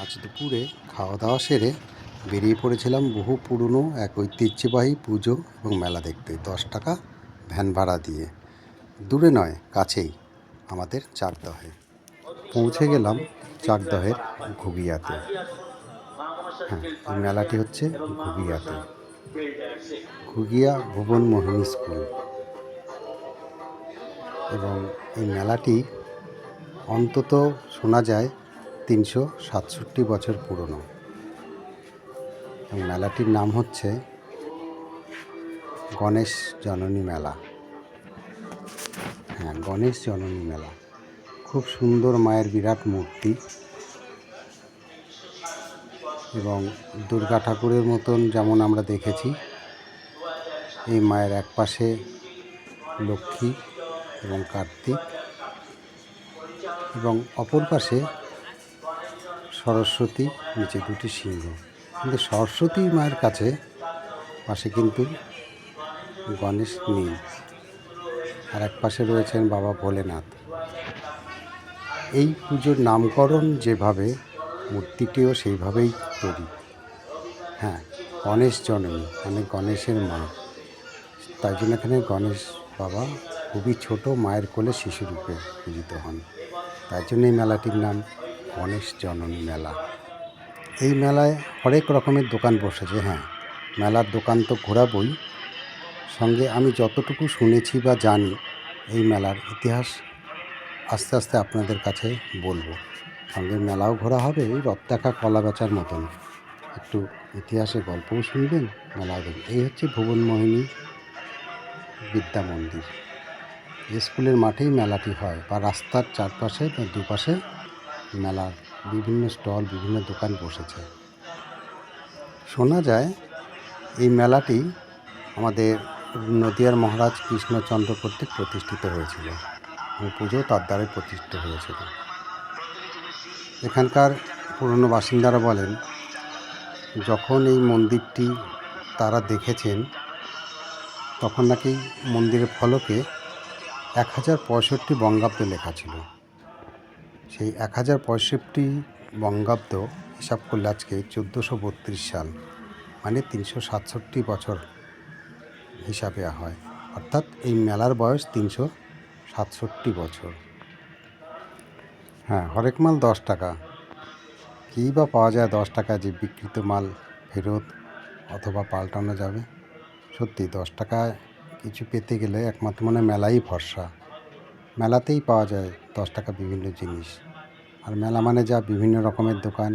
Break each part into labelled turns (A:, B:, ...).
A: আজ দুপুরে খাওয়া দাওয়া সেরে বেরিয়ে পড়েছিলাম বহু পুরনো এক ঐতিহ্যবাহী পুজো এবং মেলা দেখতে। 10 টাকা ভ্যান ভাড়া দিয়ে। দূরে নয়, কাছেই, আমাদের চাকদহে। পৌঁছে গেলাম চাকদহের ঘুগিয়াতে। হ্যাঁ, এই মেলাটি হচ্ছে ঘুগিয়াতে, ঘুগিয়া ভুবন মোহিনী স্কুল। এবং এই মেলাটি অন্তত শোনা যায় 367 বছর পুরনো। এবং মেলাটির নাম হচ্ছে গণেশ জননী মেলা। হ্যাঁ, গণেশ জননী মেলা। খুব সুন্দর মায়ের বিরাট মূর্তি এবং দুর্গা ঠাকুরের মতন যেমন আমরা দেখেছি, এই মায়ের এক পাশে লক্ষ্মী এবং কার্তিক এবং অপর পাশে সরস্বতী, নিচে দুটি সিংহ। কিন্তু সরস্বতী মায়ের পাশে কিন্তু গণেশ নেই, আর এক পাশে রয়েছেন বাবা ভোলেনাথ। এই পুজোর নামকরণ যেভাবে, মূর্তিটিও সেইভাবেই তৈরি। হ্যাঁ, গণেশ জননী মানে গণেশের মা, তাই জন্য এখানে গণেশ বাবা খুবই ছোট মায়ের কোলে শিশুরূপে পূজিত হন। তাই জন্য এই মেলাটির নাম গণেশ জননী মেলা। এই মেলায় হরেক রকমের দোকান বসেছে। হ্যাঁ, মেলার দোকান তো ঘোরাবই, সঙ্গে আমি যতটুকু শুনেছি বা জানি এই মেলার ইতিহাস আস্তে আস্তে আপনাদের কাছে বলবো। সঙ্গে মেলাও ঘোরা হবে, এই রথ দেখা কলা বেচার মতন। একটু ইতিহাসে গল্পও শুনবেন, মেলাও দেখবেন। এই হচ্ছে ভুবন মোহিনী বিদ্যা মন্দির। স্কুলের মাঠেই মেলাটি হয়, বা রাস্তার চারপাশে বা দুপাশে মেলার বিভিন্ন স্টল, বিভিন্ন দোকান বসেছে। শোনা যায় এই মেলাটি আমাদের নদিয়ার মহারাজ কৃষ্ণচন্দ্র কর্তৃক প্রতিষ্ঠিত হয়েছিল এবং পুজো তার দ্বারাই প্রতিষ্ঠিত হয়েছিল। এখানকার পুরনো বাসিন্দারা বলেন, যখন এই মন্দিরটি তারা দেখেছেন, তখন নাকি মন্দিরের ফলকে 1065 বঙ্গাব্দ লেখা ছিল। সেই 1065 বঙ্গাব্দ হিসাব করলে আজকে 1432 সাল, মানে 367 বছর হিসাবে হয়। অর্থাৎ এই মেলার বয়স 367 বছর। হ্যাঁ, হরেক মাল 10 টাকা। কী বা পাওয়া যায় 10 টাকা যে বিক্রিত মাল ফেরত অথবা পাল্টানো যাবে? সত্যি 10 টাকায় কিছু পেতে গেলে একমাত্র মনে মেলাই ভরসা। মেলাতেই পাওয়া যায় 10 টাকা বিভিন্ন জিনিস। আর মেলা মানে যা বিভিন্ন রকমের দোকান,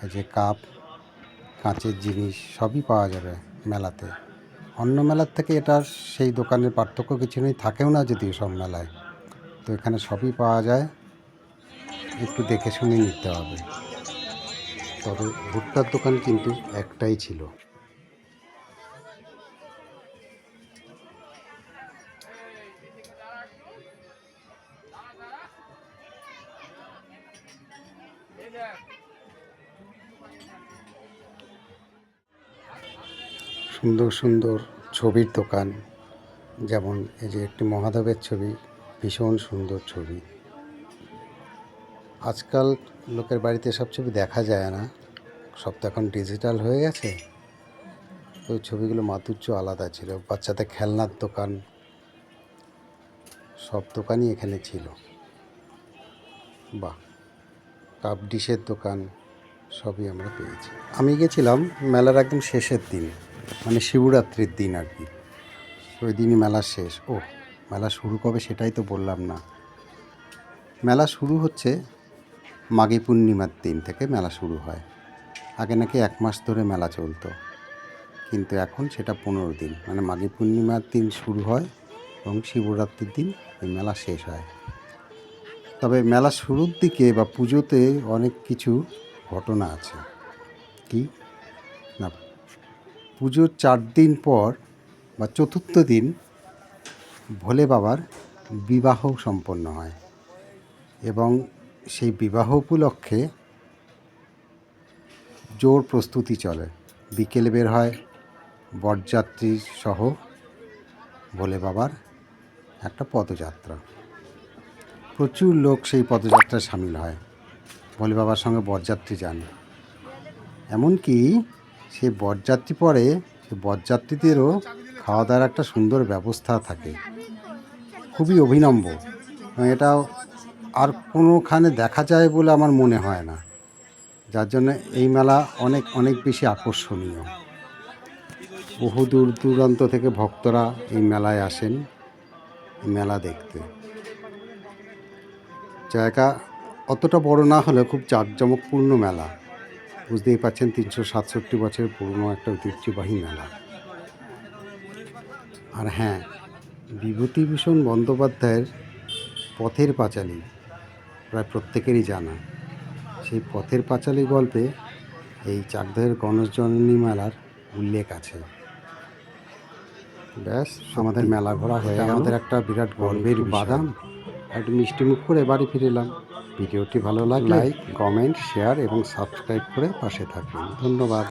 A: এই যে কাপ, কাঁচের জিনিস সবই পাওয়া যাবে মেলাতে। অন্য মেলার থেকে এটার সেই দোকানের পার্থক্য কিছু নেই, থাকেও না যদিও সব মেলায়। তো এখানে সবই পাওয়া যায়, একটু দেখে শুনে নিতে হবে। তবে ভুট্টার দোকান কিন্তু একটাই ছিল। সুন্দর সুন্দর ছবির দোকান, যেমন এই যে একটি মহাদেবের ছবি, ভীষণ সুন্দর ছবি। আজকাল লোকের বাড়িতে সব ছবি দেখা যায় না, সব তো এখন ডিজিটাল হয়ে গেছে। ওই ছবিগুলো মাধুর্য আলাদা ছিল। বাচ্চাদের খেলনার দোকান, সব দোকানই এখানে ছিল। বাহ, কাপ ডিশের দোকান সবই আমরা পেয়েছি। আমি গেছিলাম মেলার একদম শেষের দিন, মানে শিবরাত্রির দিন আর কি। ওই দিনই মেলা শেষ। ও, মেলা শুরু কবে সেটাই তো বললাম না। মেলা শুরু হচ্ছে মাঘী পূর্ণিমার দিন থেকে মেলা শুরু হয়। আগে নাকি 1 মাস ধরে মেলা চলতো, কিন্তু এখন সেটা 15 দিন, মানে মাঘী পূর্ণিমার দিন শুরু হয় এবং শিবরাত্রির দিন এই মেলা শেষ হয়। তবে মেলা শুরুর দিকে বা পুজোতে অনেক কিছু ঘটনা আছে। কি না, পুজোর 4 দিন পর বা চতুর্থ দিন ভোলে বাবার বিবাহ সম্পন্ন হয় এবং সেই বিবাহ উপলক্ষে জোর প্রস্তুতি চলে। বিকেলে বের হয় বরযাত্রী সহ ভোলে বাবার একটা পদযাত্রা। প্রচুর লোক সেই পদযাত্রায় সামিল হয়। ভোলে বাবার সঙ্গে বরযাত্রী যান। এমনকি সে বরযাত্রী পরে সে বরযাত্রীদেরও খাওয়া দাওয়ার একটা সুন্দর ব্যবস্থা থাকে, খুবই অভিনব। এটা আর কোনোখানে দেখা যায় বলে আমার মনে হয় না, যার জন্য এই মেলা অনেক অনেক বেশি আকর্ষণীয়। বহু দূর দূরান্ত থেকে ভক্তরা এই মেলায় আসেন এই মেলা দেখতে। জায়গা অতটা বড় না হলে খুব জাঁকজমকপূর্ণ মেলা। বুঝতেই পারছেন 367 বছরের পুরনো একটা ঐতিহ্যবাহী মেলা। আর হ্যাঁ, বিভূতিভূষণ বন্দ্যোপাধ্যায়ের পথের পাঁচালী প্রায় প্রত্যেকেরই জানা। সেই পথের পাঁচালী গল্পে এই চাকদহের গণেশজননী মেলার উল্লেখ আছে। ব্যাস, আমাদের মেলা ঘোরা হয়ে গেল। আমাদের একটা বিরাট গর্বের বাদাম একটু মিষ্টিমুখ করে বাড়ি ফিরে এলাম। ভিডিওটি ভালো লাগলে লাইক, কমেন্ট, শেয়ার এবং সাবস্ক্রাইব করে পাশে থাকবেন। ধন্যবাদ।